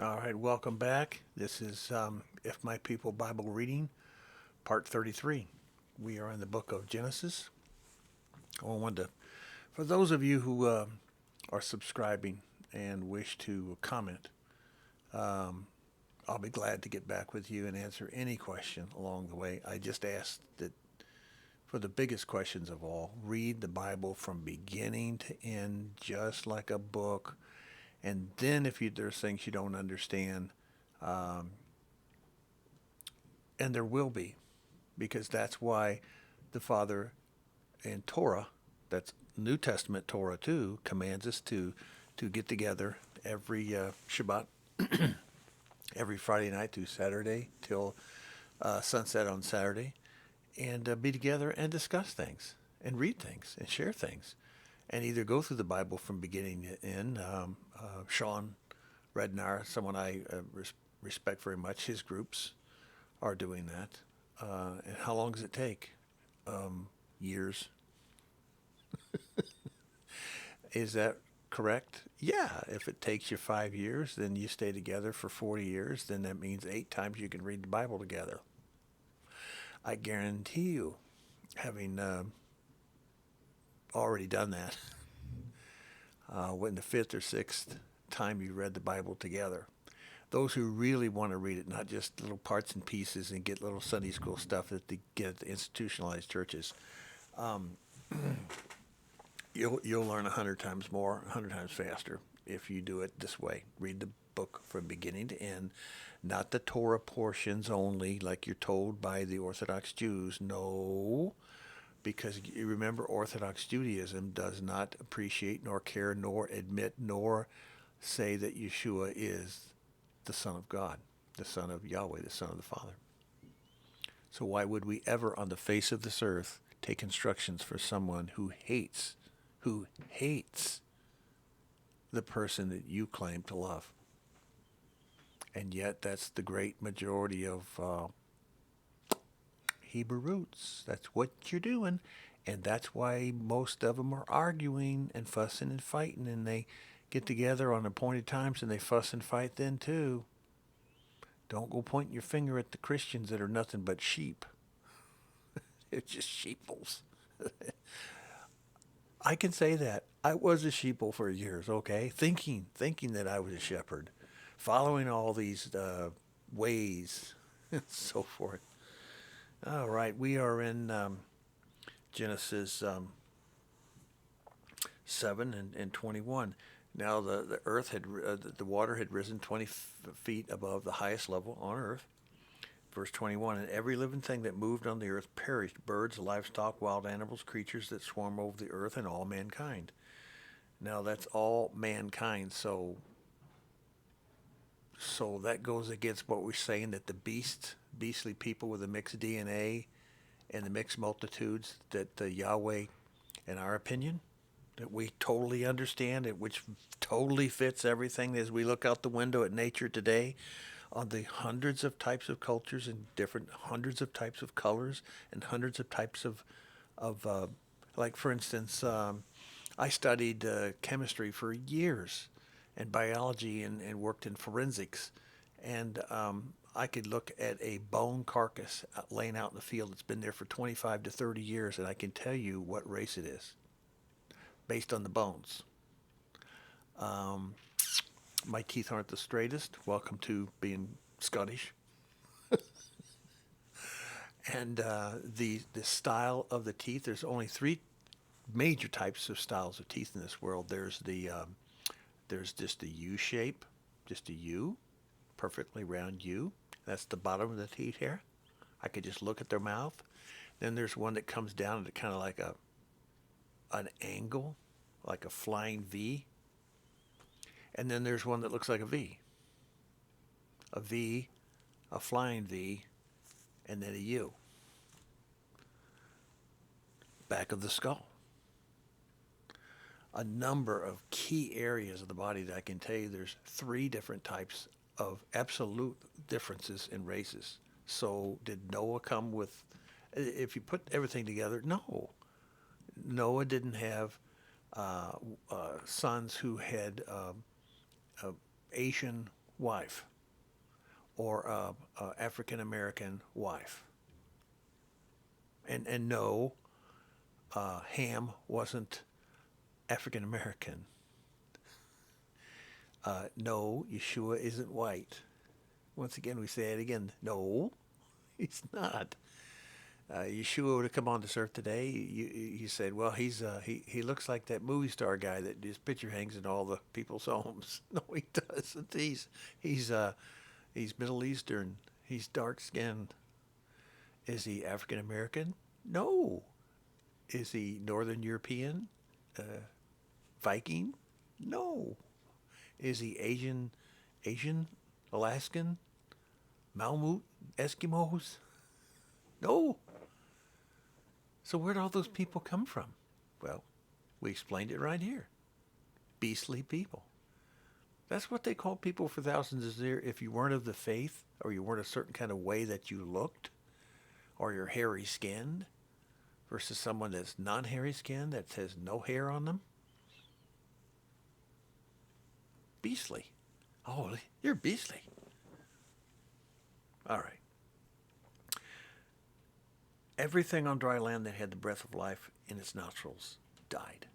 All right, welcome back. This is If My People Bible Reading, Part 33. We are in the book of Genesis. I wanted to, for those of you who are subscribing and wish to comment, um, I'll be glad to get back with you and answer any question along the way. I just ask that for the biggest questions of all, read the Bible from beginning to end, just like a book. And then if there's things you don't understand, um, and there will be, because that's why the Father in Torah, that's New Testament Torah too, commands us to get together every Shabbat, every Friday night through Saturday till sunset on Saturday, and be together and discuss things and read things and share things, and either go through the Bible from beginning to end. Sean Rednar, someone I respect very much, his groups are doing that. And how long does it take? Years. Is that correct? Yeah. If it takes you 5 years, then you stay together for 40 years, then that means 8 times you can read the Bible together. I guarantee you, having already done that, when the fifth or sixth time you read the Bible together, those who really want to read it, not just little parts and pieces and get little Sunday school stuff that they get at the institutionalized churches, um, you'll learn 100 times more, 100 times faster if you do it this way. Read the book from beginning to end, not the Torah portions only, like you're told by the Orthodox Jews. No, because you remember, Orthodox Judaism does not appreciate nor care nor admit nor say that Yeshua is the Son of God, the Son of Yahweh, the Son of the Father. So why would we ever on the face of this earth take instructions for someone who hates the person that you claim to love? And yet that's the great majority of Hebrew roots. That's what you're doing. And that's why most of them are arguing and fussing and fighting, and they get together on appointed times and they fuss and fight then too. Don't go pointing your finger at the Christians that are nothing but sheep. They're just sheeples. I can say that. I was a sheeple for years, okay? Thinking that I was a shepherd, following all these ways and so forth. All right, we are in Genesis 7 and 21. Now the earth the water had risen 20 feet above the highest level on earth. Verse 21, and every living thing that moved on the earth perished, birds, livestock, wild animals, creatures that swarm over the earth, and all mankind. Now that's all mankind, so that goes against what we're saying, that the beastly people with the mixed DNA and the mixed multitudes, that Yahweh, in our opinion, that we totally understand it, which totally fits everything as we look out the window at nature today, on the hundreds of types of cultures and different hundreds of types of colors and hundreds of types of like for instance, I studied chemistry for years and biology and worked in forensics, and I could look at a bone carcass laying out in the field that's been there for 25 to 30 years, and I can tell you what race it is based on the bones. Um, my teeth aren't the straightest. Welcome to being Scottish. And the style of the teeth. There's only three major types of styles of teeth in this world. There's just a U shape, just a U, perfectly round U. That's the bottom of the teeth hair. I could just look at their mouth. Then there's one that comes down to kind of like an angle, like a flying V. And then there's one that looks like a V. A V, a flying V, and then a U. Back of the skull. A number of key areas of the body that I can tell you there's three different types of absolute differences in races. So did Noah come with, if you put everything together, no. Noah didn't have sons who had Asian wife or a African American wife. And no, Ham wasn't African American. No, Yeshua isn't white. Once again, we say it again. No, he's not. Yeshua would have come on this earth today. You said, well, he looks like that movie star guy that his picture hangs in all the people's homes. No, he doesn't. He's Middle Eastern. He's dark skinned. Is he African American? No. Is he Northern European? Viking? No. Is he Asian, Alaskan, Malamute, Eskimos? No. So where'd all those people come from? Well, we explained it right here. Beastly people. That's what they called people for thousands of years. If you weren't of the faith, or you weren't a certain kind of way that you looked, or you're hairy skinned, versus someone that's non-hairy skinned, that has no hair on them. Beastly. Oh, you're beastly. All right. Everything on dry land that had the breath of life in its nostrils died.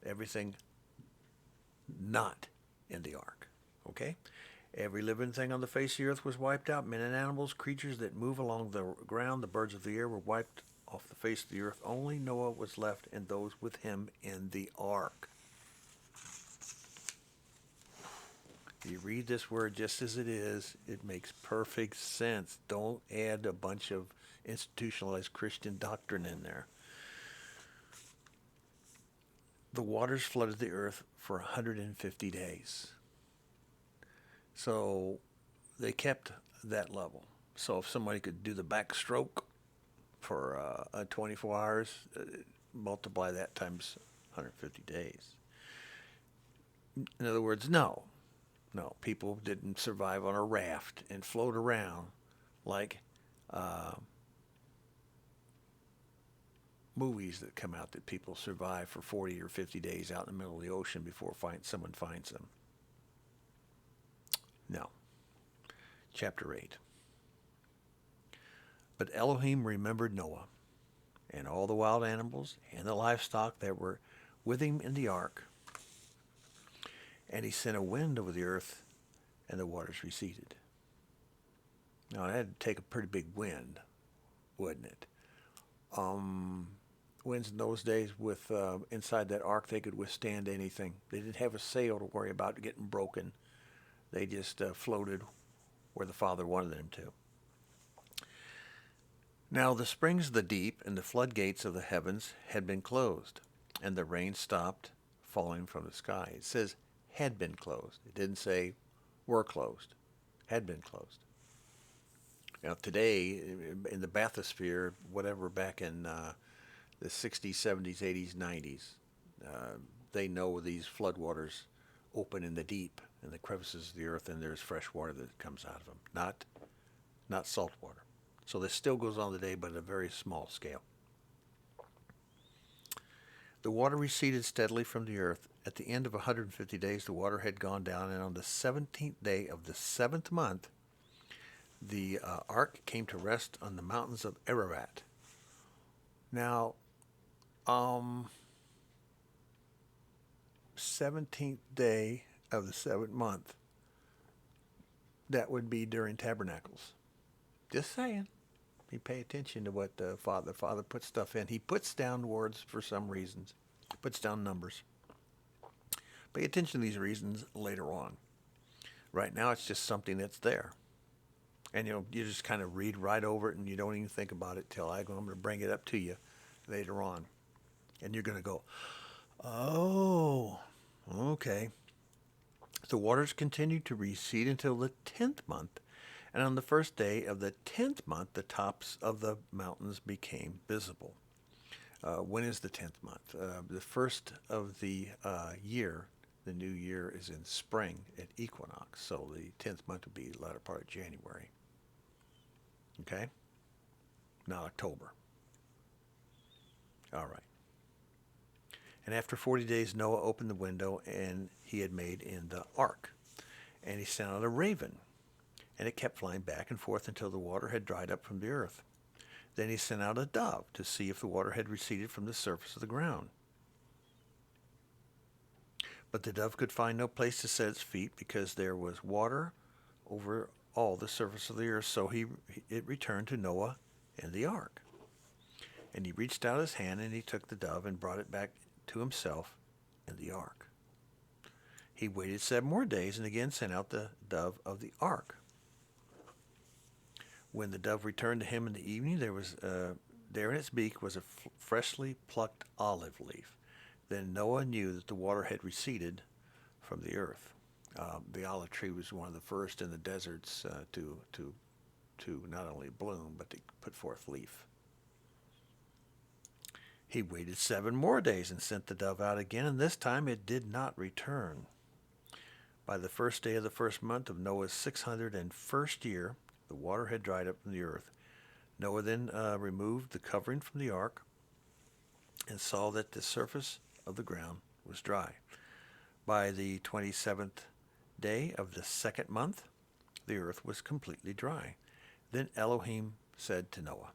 Everything not in the ark. Okay? Every living thing on the face of the earth was wiped out. Men and animals, creatures that move along the ground, the birds of the air were wiped off the face of the earth. Only Noah was left and those with him in the ark. You read this word just as it is, it makes perfect sense. Don't add a bunch of institutionalized Christian doctrine in there. The waters flooded the earth for 150 days. So they kept that level. So if somebody could do the backstroke for 24 hours, multiply that times 150 days. In other words, no, people didn't survive on a raft and float around like movies that come out that people survive for 40 or 50 days out in the middle of the ocean before someone finds them. No. Chapter 8. But Elohim remembered Noah and all the wild animals and the livestock that were with him in the ark. And he sent a wind over the earth, and the waters receded. Now, it had to take a pretty big wind, wouldn't it? Winds in those days with inside that ark, they could withstand anything. They didn't have a sail to worry about getting broken. They just floated where the Father wanted them to. Now the springs of the deep and the floodgates of the heavens had been closed, and the rain stopped falling from the sky. It says had been closed. It didn't say were closed. Had been closed. Now today, in the bathysphere, whatever, back in the 60s, 70s, 80s, 90s, they know these floodwaters open in the deep, in the crevices of the earth, and there's fresh water that comes out of them, not salt water. So this still goes on today, but at a very small scale. The water receded steadily from the earth. At the end of 150 days, the water had gone down, and on the 17th day of the 7th month, the ark came to rest on the mountains of Ararat. Now, 17th day of the 7th month, that would be during Tabernacles. Just saying. You pay attention to what the Father puts stuff in. He puts down words for some reasons. Puts down numbers. Pay attention to these reasons later on. Right now, it's just something that's there. And you just kind of read right over it, and you don't even think about it till I'm going to bring it up to you later on. And you're going to go, oh, okay. The waters continued to recede until the 10th month. And on the first day of the 10th month, the tops of the mountains became visible. When is the 10th month? The first of the year, the new year, is in spring at equinox. So the 10th month would be the latter part of January. Okay? Not October. All right. And after 40 days, Noah opened the window and he had made in the ark. And And he sent out a raven, and it kept flying back and forth until the water had dried up from the earth. Then he sent out a dove to see if the water had receded from the surface of the ground. But the dove could find no place to set its feet because there was water over all the surface of the earth. So it returned to Noah and the ark. And he reached out his hand and he took the dove and brought it back to himself in the ark. He waited 7 more days and again sent out the dove of the ark. When the dove returned to him in the evening, there in its beak was a freshly plucked olive leaf. Then Noah knew that the water had receded from the earth. The olive tree was one of the first in the deserts to not only bloom but to put forth leaf. He waited 7 more days and sent the dove out again, and this time it did not return. By the first day of the first month of Noah's 601st year, the water had dried up from the earth. Noah then removed the covering from the ark and saw that the surface of the ground was dry. By the 27th day of the second month, the earth was completely dry. Then Elohim said to Noah,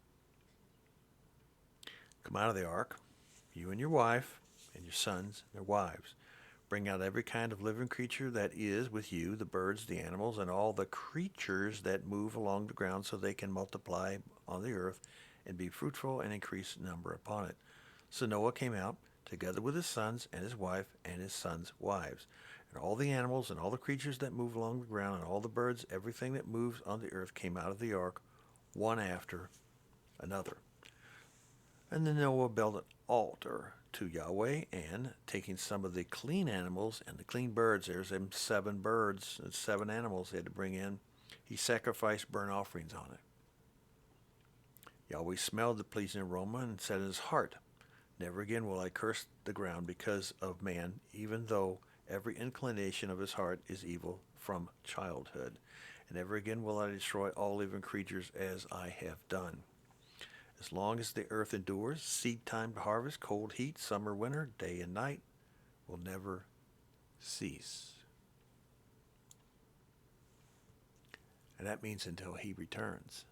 "Come out of the ark, you and your wife and your sons and their wives. Bring out every kind of living creature that is with you, the birds, the animals, and all the creatures that move along the ground so they can multiply on the earth and be fruitful and increase number upon it." So Noah came out, together with his sons and his wife and his sons' wives, and all the animals and all the creatures that move along the ground and all the birds, everything that moves on the earth came out of the ark, one after another. And then Noah built an altar to Yahweh, and taking some of the clean animals and the clean birds, there's them 7 birds and 7 animals they had to bring in, he sacrificed burnt offerings on it. Yahweh smelled the pleasing aroma and said in his heart, "Never again will I curse the ground because of man, even though every inclination of his heart is evil from childhood. And never again will I destroy all living creatures as I have done. As long as the earth endures, seed time to harvest, cold heat, summer, winter, day and night will never cease." And that means until he returns.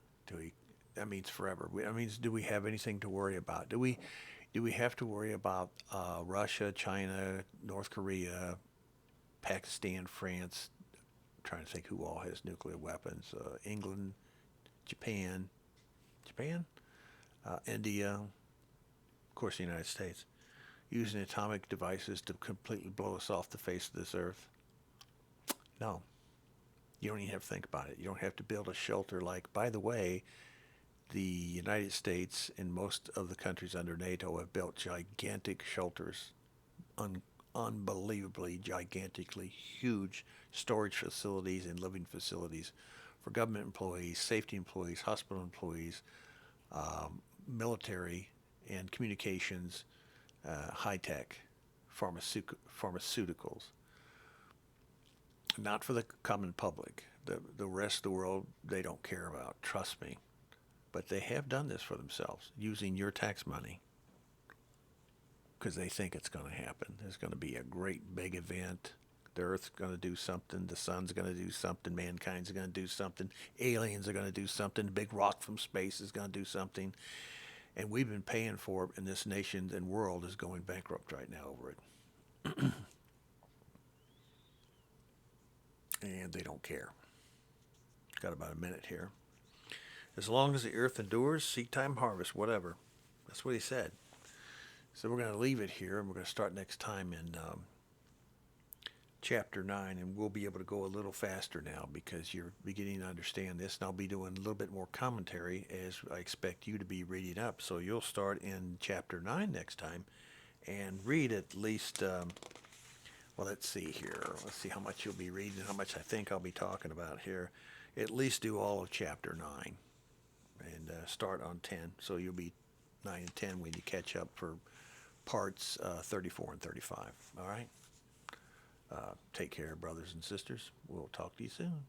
That means forever. That means, do we have anything to worry about? Do we have to worry about Russia, China, North Korea, Pakistan, France? I'm trying to think who all has nuclear weapons. England, Japan, India, of course the United States, using atomic devices to completely blow us off the face of this earth? No. You don't even have to think about it. You don't have to build a shelter like, by the way, the United States and most of the countries under NATO have built gigantic shelters, unbelievably, gigantically huge storage facilities and living facilities for government employees, safety employees, hospital employees, military and communications, high-tech, pharmaceuticals. Not for the common public. The rest of the world, they don't care about, trust me. But they have done this for themselves, using your tax money, because they think it's going to happen. There's going to be a great big event. The Earth's going to do something. The sun's going to do something. Mankind's going to do something. Aliens are going to do something. The big rock from space is going to do something. And we've been paying for it, and this nation and world is going bankrupt right now over it. And they don't care. Got about a minute here. As long as the earth endures, seed time, harvest, whatever. That's what he said. So we're going to leave it here, and we're going to start next time in chapter 9, and we'll be able to go a little faster now because you're beginning to understand this, and I'll be doing a little bit more commentary as I expect you to be reading up. So you'll start in chapter 9 next time and read at least, well, let's see here. Let's see how much you'll be reading, how much I think I'll be talking about here. At least do all of chapter 9 and start on 10. So you'll be 9 and 10 when you catch up for parts 34 and 35. All right? Take care, brothers and sisters. We'll talk to you soon.